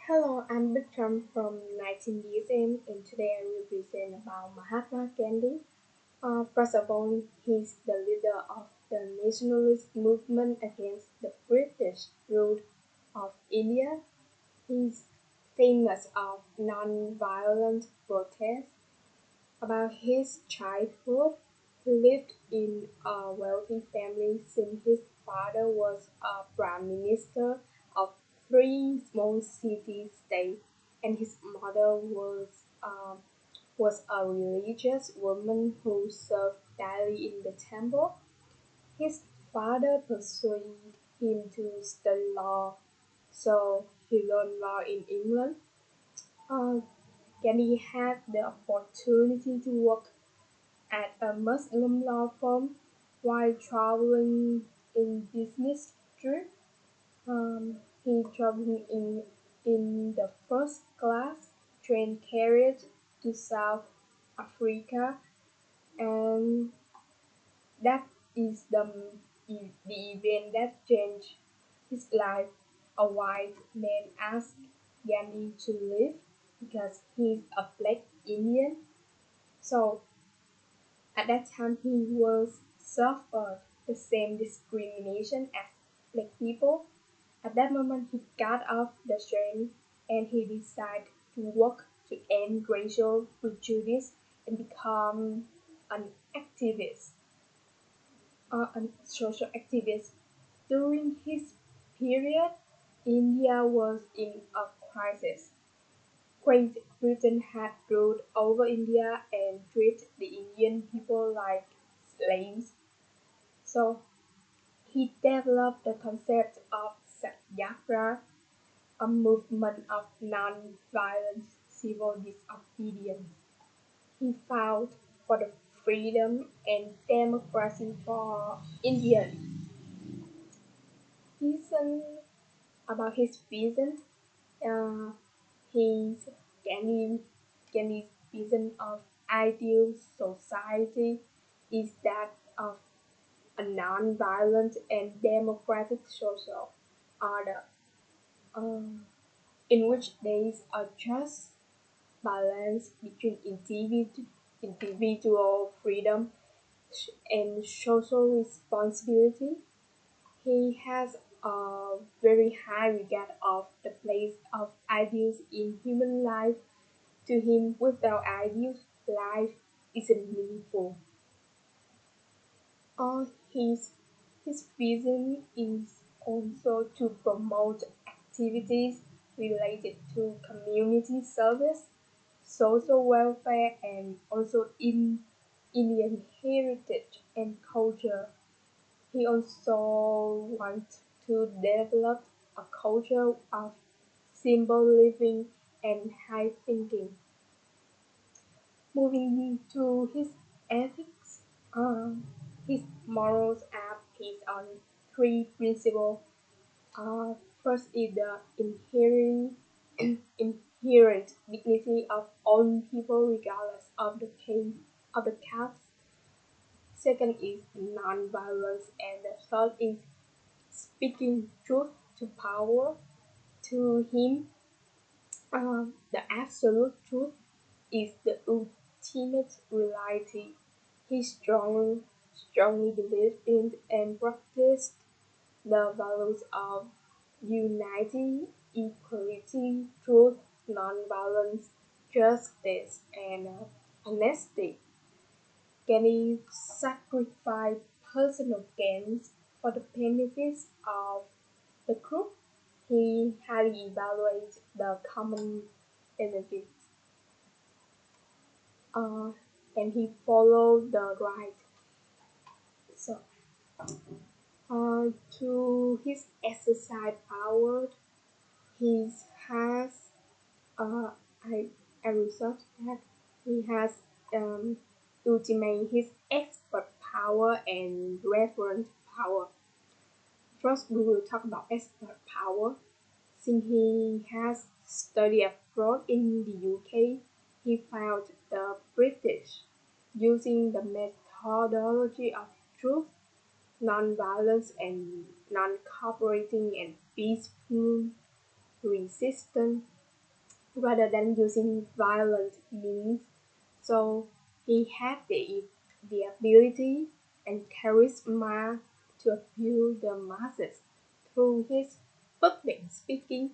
Hello, I'm Vikram from 19DSM and today I will present about Mahatma Gandhi. First of all, he's the leader of the nationalist movement against the British rule of India. He's famous of non-violent protest. About his childhood, he lived in a wealthy family since his father was a prime minister of three small city-states, and his mother was a religious woman who served daily in the temple. His father persuaded him to study law, so he learned law in England. Uh, Gandhi had the opportunity to work at a Muslim law firm while traveling in business trip. He traveled in the first class train carriage to South Africa, and that is the event that changed his life. A white man asked Gandhi to leave because he's a black Indian. So at that time, he was suffered the same discrimination as black people. At that moment, he got off the train and he decided to work to end racial prejudice and become an activist, a social activist. During his period, India was in a crisis. Great Britain had ruled over India and treated the Indian people like slaves. So he developed the concept of Satyagraha, a movement of non-violent civil disobedience. He fought for the freedom and democracy for Indians. Listen about his vision. Uh, his Gandhi's vision of ideal society is that of a non-violent and democratic social order, um, in which there is a just balance between individual freedom and social responsibility. He has a very high regard of the place of ideals in human life. To him, without ideals, life isn't meaningful. Uh, his, his vision is also to promote activities related to community service, social welfare, and also in Indian heritage and culture. He also wants to develop a culture of simple living and high thinking. Moving to his ethics, his morals are based on three principles. First is the inherent dignity of all people, regardless of the caste. Second is non-violence, and the third is speaking truth to power. To him, the absolute truth is the ultimate reality. He strongly believed in and practiced the values of unity, equality, truth, nonviolence, justice, and honesty. Can he sacrifice personal gains for the benefits of the group? He highly evaluates the common benefits, uh, and he followed the right. So, to his exercise power, he has, uh, I, I researched that he has ultimate his expert power and reference power. First, we will talk about expert power. Since he has studied abroad in the UK, he found the British using the methodology of truth, non-violence, and non-cooperating and peaceful resistance. rather than using violent means. So he had the ability and charisma to appeal the masses through his public speaking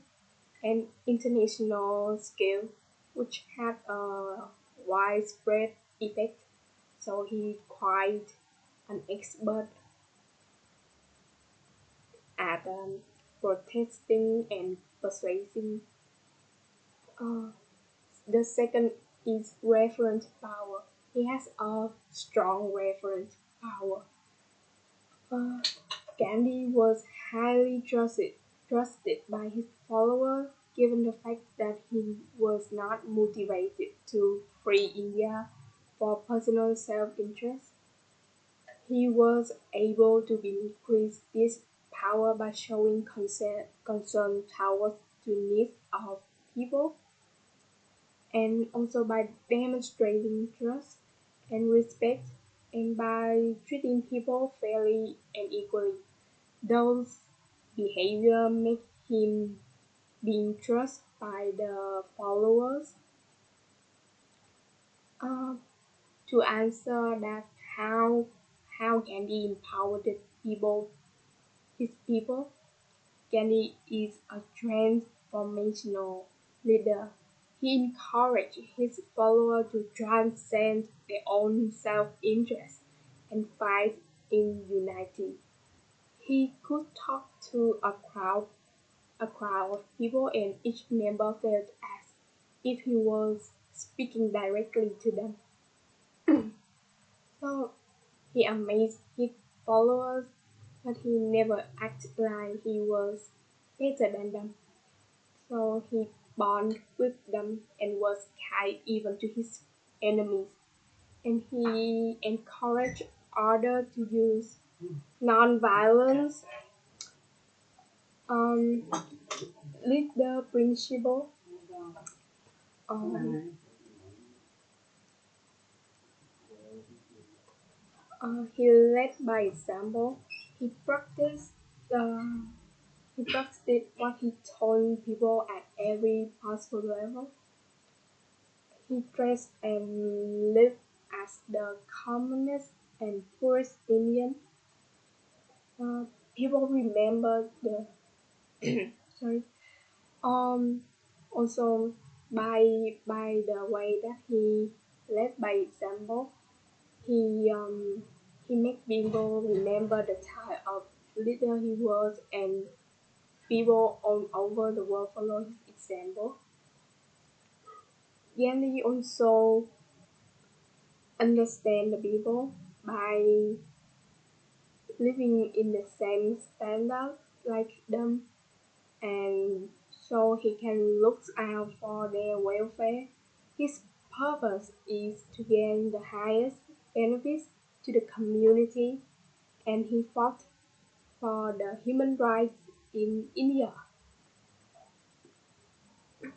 and international skill, which had a widespread effect. So he quite an expert at protesting and persuading. Uh, the second is reference power. He has a strong reference power. Uh, Gandhi was highly trusted by his followers, given the fact that he was not motivated to free India for personal self-interest. He was able to increase this power by showing concern towards the needs of people and also by demonstrating trust and respect and by treating people fairly and equally. Those behavior make him being trusted by the followers. Uh, to answer that how Gandhi empowered the people, his people, Gandhi is a transformational leader. He encouraged his followers to transcend their own self-interest and fight in unity. He could talk to a crowd of people, and each member felt as if he was speaking directly to them. So he amazed his followers, but he never acted like he was better than them. So he bonded with them and was kind even to his enemies. And he encouraged others to use non-violence, um, leader principle. Um, he led by example. He practiced uh, he practiced what he told people at every possible level. He dressed and lived as the commonest and poorest Indian. Uh, People remember the sorry. Um, Also by the way that he led by example, he make people remember the type of leader he was, and people all over the world follow his example. Gandhi also understand the people by living in the same standard like them, and so he can look out for their welfare. His purpose is to gain the highest benefits to the community, and he fought for the human rights in India.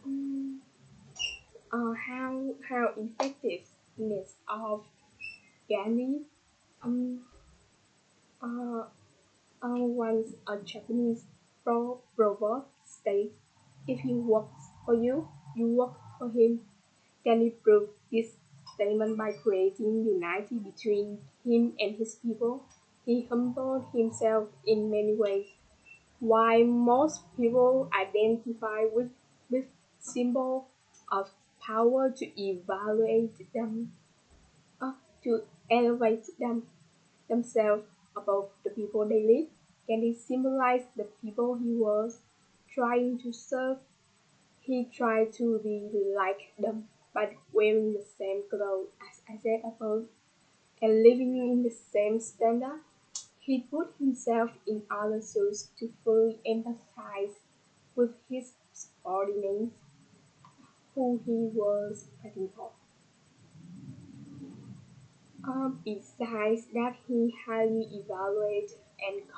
Mm, how effectiveness of Gandhi? Um, uh, Once a Japanese proverb states, "If he works for you, you work for him." Gandhi proved this statement by creating unity between him and his people. He humbled himself in many ways. While most people identify with symbol of power to evaluate them, uh, to elevate themselves above the people they lead, Gandhi symbolized the people he was trying to serve. He tried to be like them, but wearing the same clothes as I said above, and living in the same standard. He put himself in others' shoes to fully empathize with his subordinates, who he was fighting for. Besides that, he highly evaluates and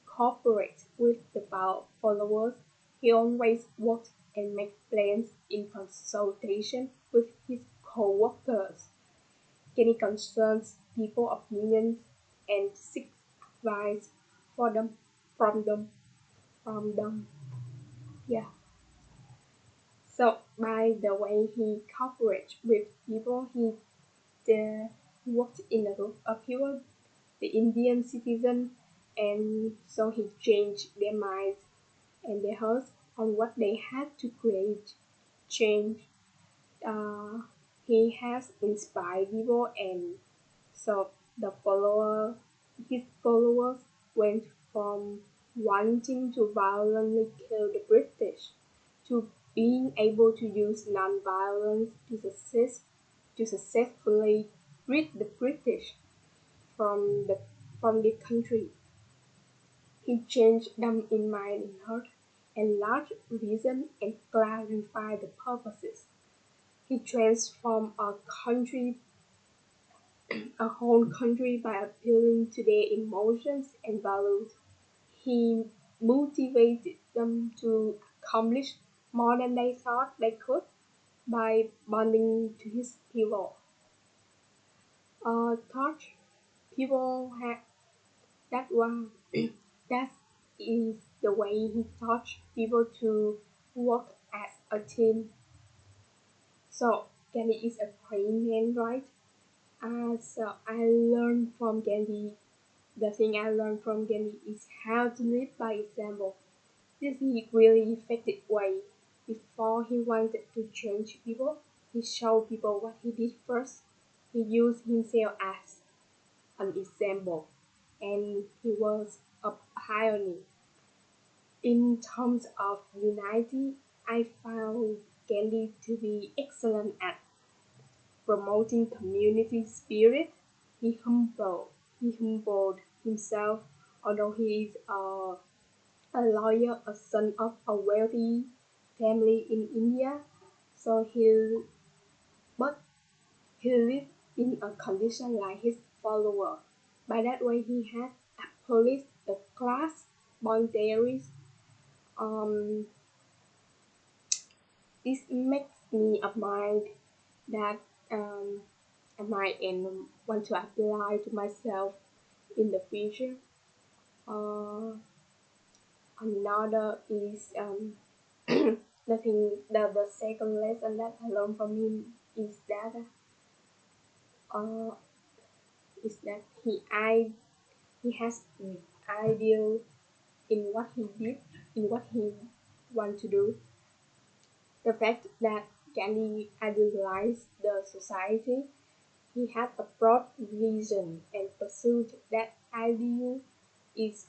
cooperates with the followers. He always worked and made plans in consultation with his co-workers. Kenny concerns people opinions and seeks advice for them from them. Yeah. So by the way he cooperates with people, he worked in a group of people, the Indian citizen, and so he changed their minds and their hearts on what they had to create change. Uh, he has inspired people, and so his followers went from wanting to violently kill the British to being able to use non-violence to successfully rid the British from the country. He changed them in mind and heart, enlarged reason and clarified the purposes. He transformed a whole country by appealing to their emotions and values. He motivated them to accomplish more than they thought they could by bonding to his people. Touch people had that one that is the way he taught people to work as a team. So Gandhi is a great man, right? So I learned from Gandhi. The thing I learned from Gandhi is how to live by example. This is a really effective way. Before he wanted to change people, he showed people what he did first. He used himself as an example, and he was a pioneer. In terms of unity, I found Gandhi to be excellent at promoting community spirit. He humbled, he humbled himself, although he is a lawyer, a son of a wealthy family in India. So but he lived in a condition like his follower. By that way, he had abolished the class boundaries. Um, this makes me admire that I might and want to apply to myself in the future. Uh, Another is the second lesson that I learned from him uh, is that he has the ideal in what he did, in what he want to do. The fact that Gandhi idealized the society, he had a broad vision and pursued that ideal is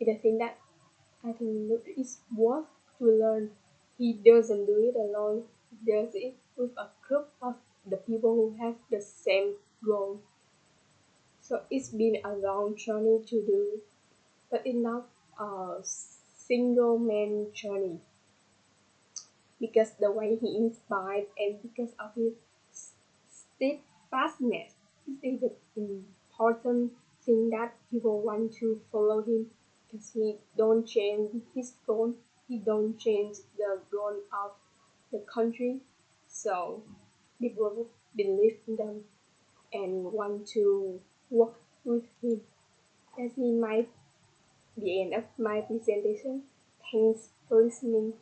a thing that I think is worth to learn. He doesn't do it alone. He does it with a group of the people who have the same goal. So it's been a long journey to do, but it's not a single man journey because the way he inspired and because of his steadfastness is the important thing that people want to follow him because he don't change his goal, he don't change the goal of the country, so people believe in them and want to work with him. That's my the end of my presentation. Thanks for listening.